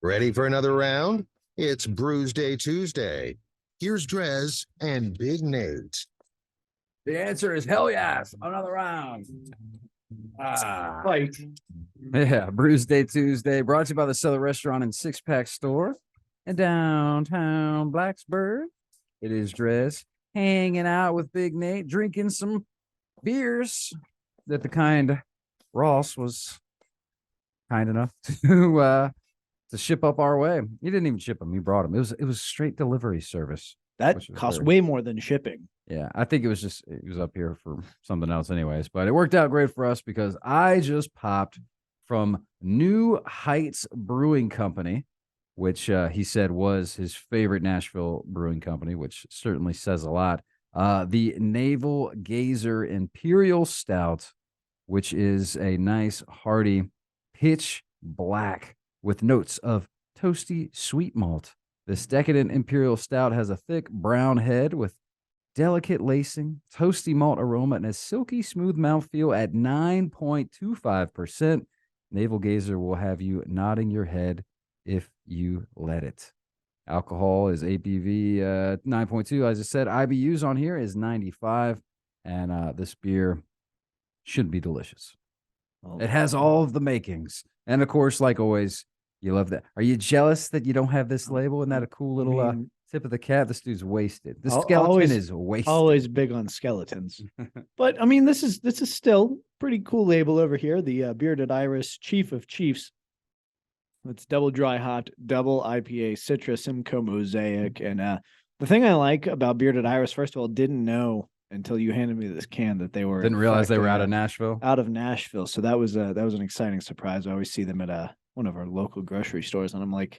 Ready for another round? It's Brewsday Tuesday. Here's DreZ and Big Nate. The answer is hell yes. Another round. Fight. Yeah, Brewsday Tuesday, brought to you by the Cellar Restaurant and Six Pack Store in downtown Blacksburg. It is DreZ hanging out with Big Nate, drinking some beers that the kind Ross was kind enough to ship up our way. He didn't even ship them; he brought them. It was straight delivery service. That costs way more than shipping. Yeah, I think it was up here for something else anyways, but it worked out great for us because I just popped from New Heights Brewing Company, which he said was his favorite Nashville brewing company, which certainly says a lot. The Navel Gazer Imperial Stout, which is a nice, hearty, pitch black with notes of toasty sweet malt. This decadent Imperial Stout has a thick brown head with delicate lacing, toasty malt aroma, and a silky smooth mouthfeel at 9.25%. Navel Gazer will have you nodding your head if you let it. Alcohol is ABV 9.2. As I said, IBUs on here is 95, and this beer should be delicious. It has all of the makings. And, of course, like always, you love that. Are you jealous that you don't have this label? Isn't that a cool little tip of the cap? This dude's wasted. The skeleton is wasted. Always big on skeletons. But I mean, this is still pretty cool label over here. The Bearded Iris Chief of Chiefs. It's double dry hopped, double IPA, citrus, Simcoe mosaic. And the thing I like about Bearded Iris, first of all, didn't know until you handed me this can that they were didn't realize they were out of Nashville. Out of Nashville. So that was an exciting surprise. I always see them at one of our local grocery stores, and I'm like,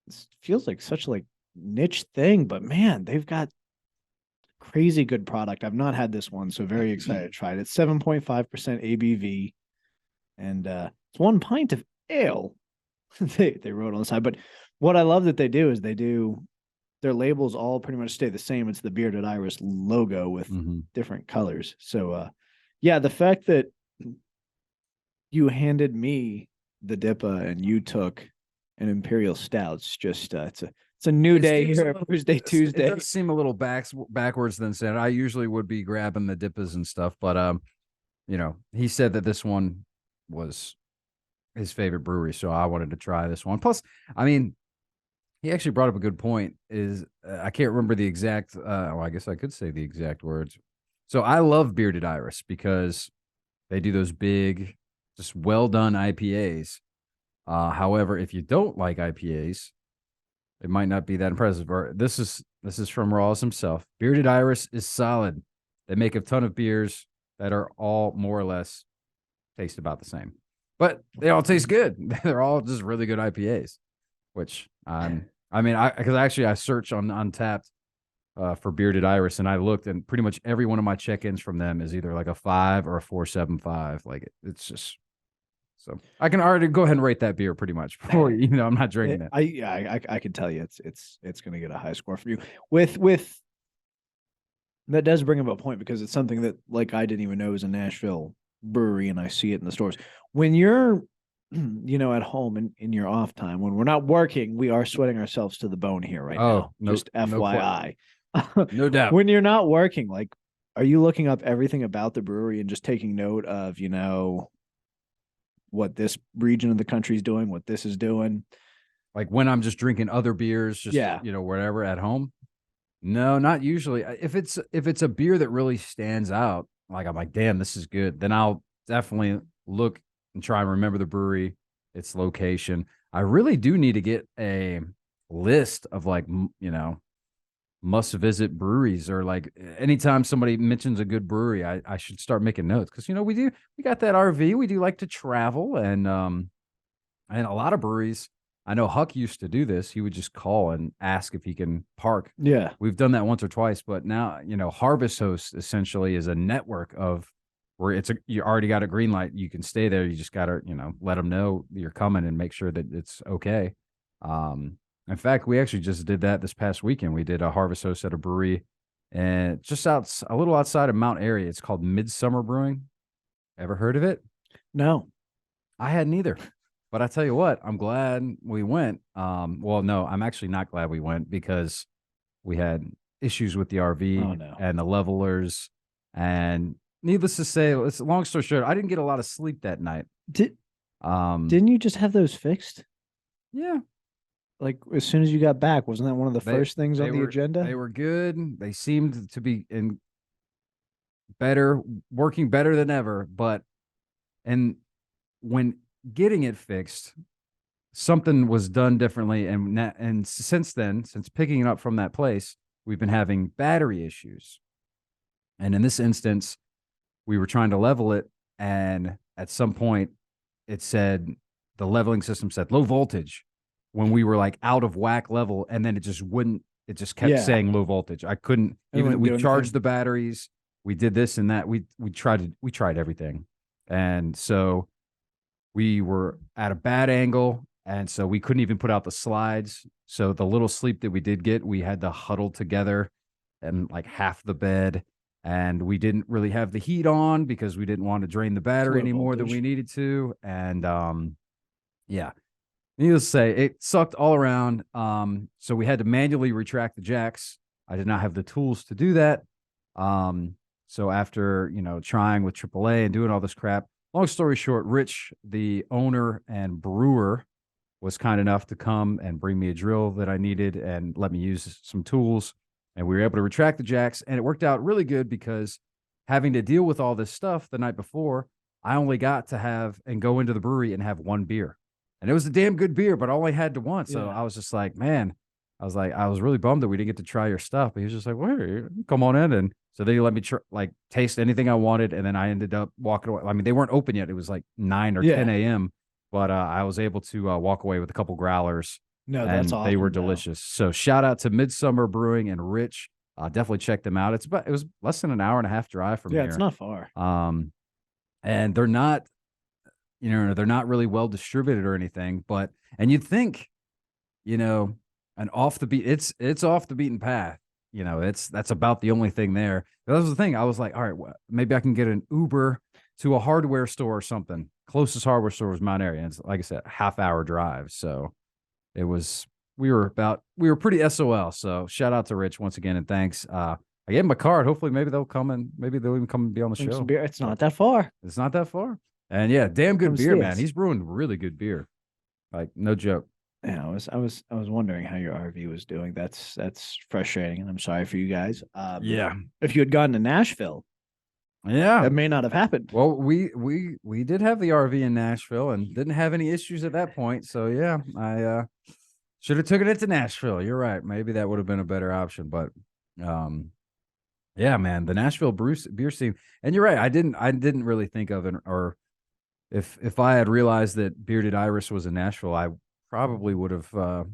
this feels like such like niche thing, but man, they've got crazy good product. I've not had this one, so very excited to try it. It's 7.5% ABV, and it's 1 pint of ale. they wrote on the side. But what I love that they do is their labels all pretty much stay the same. It's the Bearded Iris logo with different colors. So yeah, the fact that you handed me the DIPA and you took an Imperial Stouts, just it's a new day here at Brewsday Tuesday. It does seem a little backwards than said. I usually would be grabbing the DIPAs and stuff, but he said that this one was his favorite brewery, so I wanted to try this one. Plus, I mean, he actually brought up a good point. I can't remember the exact. I guess I could say the exact words. So I love Bearded Iris because they do those big, just well done IPAs. However, if you don't like IPAs, it might not be that impressive. This is from Ross himself. Bearded Iris is solid. They make a ton of beers that are all more or less taste about the same, but they all taste good. They're all just really good IPAs, which because I searched on Untapped for Bearded Iris, and I looked, and pretty much every one of my check-ins from them is either like a 5 or a 4.75. Like it's just. So I can already go ahead and rate that beer pretty much before I'm not drinking it. I can tell you it's going to get a high score from you. With that does bring up a point, because it's something that like I didn't even know was a Nashville brewery, and I see it in the stores. When you're at home in your off time, when we're not working, we are sweating ourselves to the bone here now. Just FYI. No doubt. When you're not working, like, are you looking up everything about the brewery and just taking note of what this region of the country is doing, what this is doing? Like when I'm just drinking other beers, just wherever at home. No, not usually. If it's a beer that really stands out, like I'm like, damn, this is good, then I'll definitely look and try and remember the brewery, its location. I really do need to get a list of like, must visit breweries, or like anytime somebody mentions a good brewery, I should start making notes, because we got that RV, we do like to travel, and a lot of breweries, I know Huck used to do this. He would just call and ask if he can park. Yeah, we've done that once or twice, but now Harvest Host essentially is a network of where you already got a green light, you can stay there, you just gotta let them know you're coming and make sure that it's okay. In fact, we actually just did that this past weekend. We did a Harvest Host at a brewery, and just a little outside of Mount Airy. It's called Midsummer Brewing. Ever heard of it? No, I hadn't either. But I tell you what, I'm glad we went. Well, no, I'm actually not glad we went because we had issues with the RV Oh, no. and the levelers. And needless to say, it's long story short, I didn't get a lot of sleep that night. Didn't you just have those fixed? Yeah. Like as soon as you got back, wasn't that one of the first things on the agenda? They were good. They seemed to be working better than ever. And when getting it fixed, something was done differently. And since then, since picking it up from that place, we've been having battery issues. And in this instance, we were trying to level it. And at some point, the leveling system said low voltage when we were like out of whack level. And then it just kept saying low voltage. I couldn't, even we charged the batteries. We did this and that. We tried everything. And so we were at a bad angle. And so we couldn't even put out the slides. So the little sleep that we did get, we had to huddle together and like half the bed. And we didn't really have the heat on because we didn't want to drain the battery any more than we needed to. And yeah, needless to say, it sucked all around. So we had to manually retract the jacks. I did not have the tools to do that. So after, trying with AAA and doing all this crap, long story short, Rich, the owner and brewer, was kind enough to come and bring me a drill that I needed and let me use some tools. And we were able to retract the jacks. And it worked out really good because having to deal with all this stuff the night before, I only got to have and go into the brewery and have one beer. And it was a damn good beer, but I only had to one. So I was just like, man, I was really bummed that we didn't get to try your stuff. But he was just like, well, come on in. And so they let me taste anything I wanted. And then I ended up walking away. I mean, they weren't open yet. It was like 9 or 10 a.m. But I was able to walk away with a couple growlers. No, that's awesome. They were delicious. So shout out to Midsummer Brewing and Rich. Definitely check them out. It was less than an hour and a half drive from here. Yeah, it's not far. And they're not, they're not really well distributed or anything. And you'd think, an off the beat. It's off the beaten path. That's about the only thing there. That was the thing. I was like, all right, well, maybe I can get an Uber to a hardware store or something. Closest hardware store was Mount Airy. And it's, like I said, half-hour drive. So we were pretty SOL. So shout out to Rich once again and thanks. I gave him a card. Hopefully maybe they'll come and maybe they'll even come and be on the show. It's not that far. It's not that far. And yeah, damn good beer, man. He's brewing really good beer. Like no joke. Yeah, I was wondering how your RV was doing. That's frustrating, and I'm sorry for you guys. Yeah. If you had gone to Nashville, that may not have happened. Well, we did have the RV in Nashville and didn't have any issues at that point. So yeah, I should have taken it to Nashville. You're right. Maybe that would have been a better option. But yeah, man, the Nashville beer scene. And you're right. I didn't really think of it, or if I had realized that Bearded Iris was in Nashville, I probably would have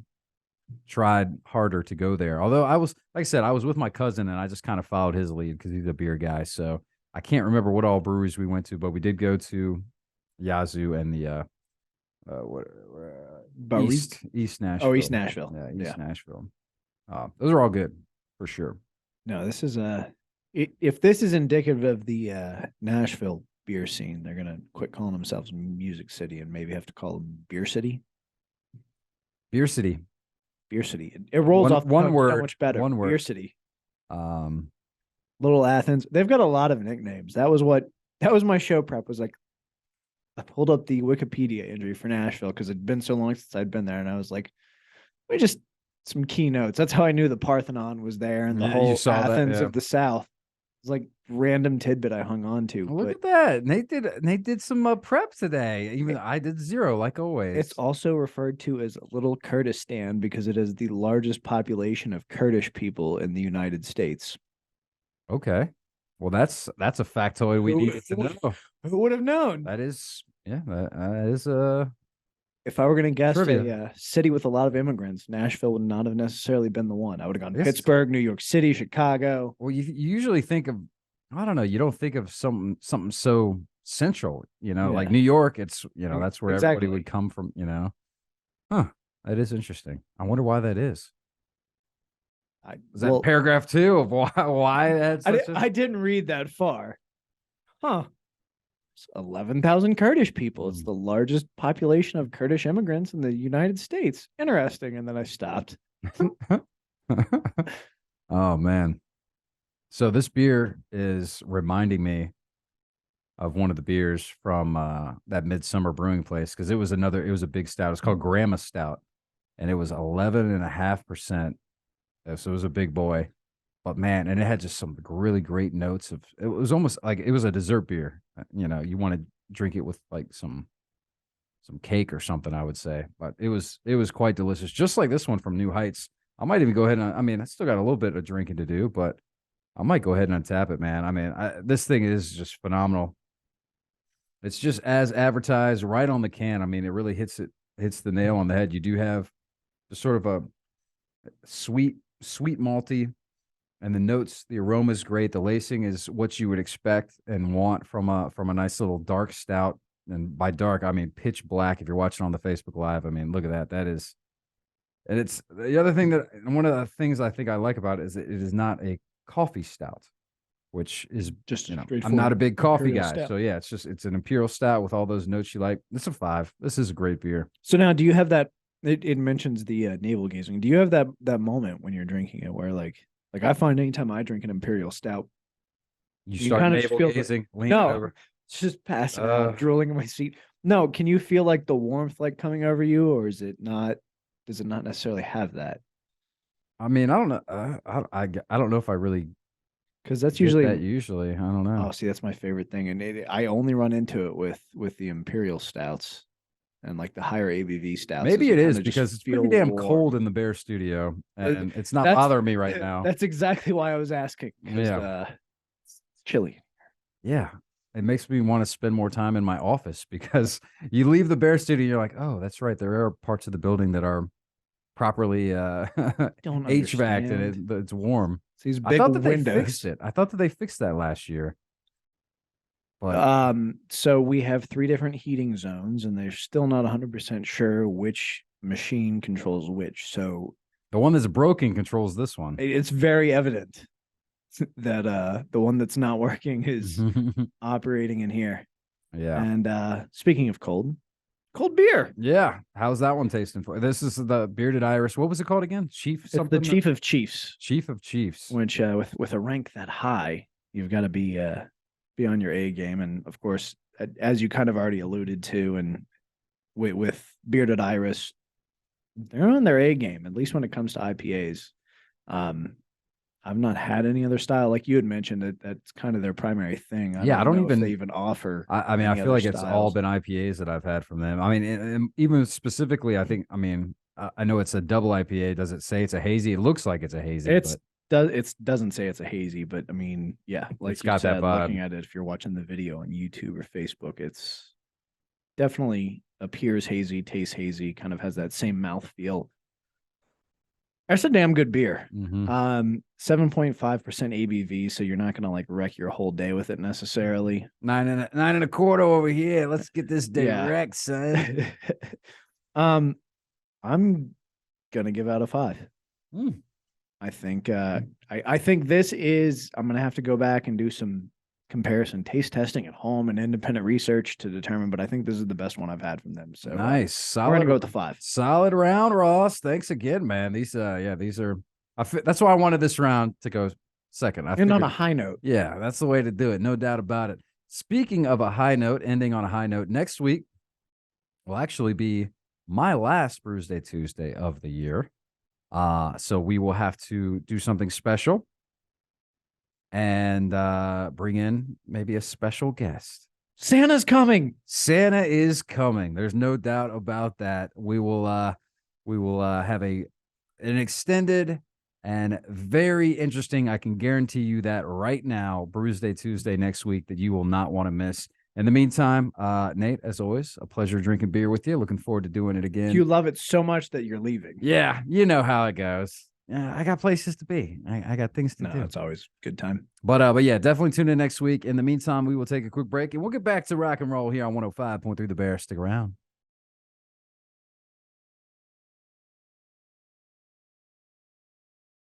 tried harder to go there. Although I was with my cousin and I just kind of followed his lead because he's a beer guy. So I can't remember what all breweries we went to, but we did go to Yazoo and the East Nashville. Oh, East Nashville. Yeah, East Nashville. Those are all good for sure. No, this is if this is indicative of the Nashville beer scene, they're gonna quit calling themselves Music City and maybe have to call them Beer City. Beer City. Beer City. It rolls off one word. So much better. One word. Beer City. Little Athens. They've got a lot of nicknames. That was my show prep. Was like, I pulled up the Wikipedia entry for Nashville because it'd been so long since I'd been there, and I was like, we just some keynotes. That's how I knew the Parthenon was there and the whole Athens of the South. It was like random tidbit I hung on to. Look at that. Nate did some prep today. Even I did zero, like always. It's also referred to as Little Kurdistan because it is the largest population of Kurdish people in the United States. Okay. Well, that's a factoid we needed to know. Who would have known? That is, that is If I were going to guess trivia. a city with a lot of immigrants, Nashville would not have necessarily been the one. I would have gone Pittsburgh, New York City, Chicago. Well, you usually think of, I don't know, you don't think of something so central, like New York. It's, that's where everybody would come from, Huh. That is interesting. I wonder why that is. Is that paragraph 2 of why that's I didn't read that far. Huh. 11,000 Kurdish people. It's the largest population of Kurdish immigrants in the United States. Interesting. And then I stopped. Oh man. So this beer is reminding me of one of the beers from that Midsummer Brewing place, because it was a big stout. It's called Grandma Stout, and it was 11.5%. So it was a big boy. But man, and it had just some really great notes of, it was almost like it was a dessert beer. You know, you want to drink it with like some cake or something, I would say. But it was quite delicious, just like this one from New Heights. I might even go ahead and, I mean, I still got a little bit of drinking to do, but I might go ahead and untap it, man. I mean, this thing is just phenomenal. It's just as advertised, right on the can. I mean, it really hits the nail on the head. You do have just sort of a sweet malty, and the notes, the aroma is great. The lacing is what you would expect and want from a nice little dark stout. And by dark, I mean pitch black. If you're watching on the Facebook Live, I mean, look at that. That is, and it's the other thing that, one of the things I think I like about it is that it is not a coffee stout, which is Just, you know, I'm not a big coffee guy. Stout. So yeah, it's an imperial stout with all those notes you like. It's a 5. This is a great beer. So now, do you have that? It mentions the navel gazing. Do you have that moment when you're drinking it where like I find anytime I drink an imperial stout, You start kind of just navel feel gazing, leaning no, over. it's just passing out, drooling in my seat. No, can you feel like the warmth like coming over you, or is it not? Does it not necessarily have that? I mean, I don't know. I don't know if I really Because that's get usually that usually. I don't know. Oh, see, that's my favorite thing, and I only run into it with the imperial stouts and like the higher ABV stouts. Maybe you it is kinda just because it's feel pretty damn warm. cold in the Bear studio, and it's not that's- bothering me right now. That's exactly why I was asking. Yeah. It's chilly. Yeah, it makes me want to spend more time in my office, because you leave the Bear studio, you're like, oh, that's right. There are parts of the building that are properly Don't HVAC'd, and understand. it's warm. It's these I big thought that windows. they fixed it. I thought that they fixed that last year. But So we have 3 different heating zones, and they're still not 100% sure which machine controls which. So the one that's broken controls this one. it's very evident that the one that's not working is operating in here. Yeah. And speaking of cold beer. Yeah. How's that one tasting for? This is the Bearded Iris. What was it called again? Chief It's something? the Chief of Chiefs, Chief of Chiefs. which with a rank that high, you've got to be on your A game. And of course, as you kind of already alluded to, and with Bearded Iris, they're on their A game, at least when it comes to IPAs. I've not had any other style, like you had mentioned, that's kind of their primary thing. I don't know if even they even offer. I mean, I any feel other like it's all styles. been IPAs that I've had from them. I mean, and even specifically, I think, I mean, I know it's a double IPA. Does it say it's a hazy? It looks like it's a hazy. It doesn't say it's a hazy, but I mean, yeah, like It's you got that said, vibe. looking at it, if you're watching the video on YouTube or Facebook, it's definitely appears hazy, tastes hazy, kind of has that same mouthfeel. That's a damn good beer. 7.5% ABV, so you're not gonna like wreck your whole day with it necessarily. 9.25 over here. Let's get this Yeah. direct, son. I'm gonna give out a 5. Mm. I think I think this is, I'm gonna have to go back and do some comparison taste testing at home and independent research to determine, but I think this is the best one I've had from them. So Nice, we're solid. gonna go with the 5. Solid round, Ross. Thanks again, man. These are. That's why I wanted this round to go second. And on a high note. Yeah, that's the way to do it. No doubt about it. Speaking of a high note, ending on a high note, next week will actually be my last Brewsday Tuesday of the year. So we will have to do something special and bring in maybe a special guest. Santa's coming. Santa is coming. There's no doubt about that. We will have an extended and very interesting, I can guarantee you that right now, Brewsday Tuesday next week that you will not want to miss. In the meantime, Nate, as always, a pleasure drinking beer with you. Looking forward to doing it again. You love it so much that you're leaving. Yeah, you know how it goes. Yeah, I got places to be. I got things to do. It's always a good time. But yeah, definitely tune in next week. In the meantime, we will take a quick break and we'll get back to rock and roll here on 105.3 The Bear. Stick around.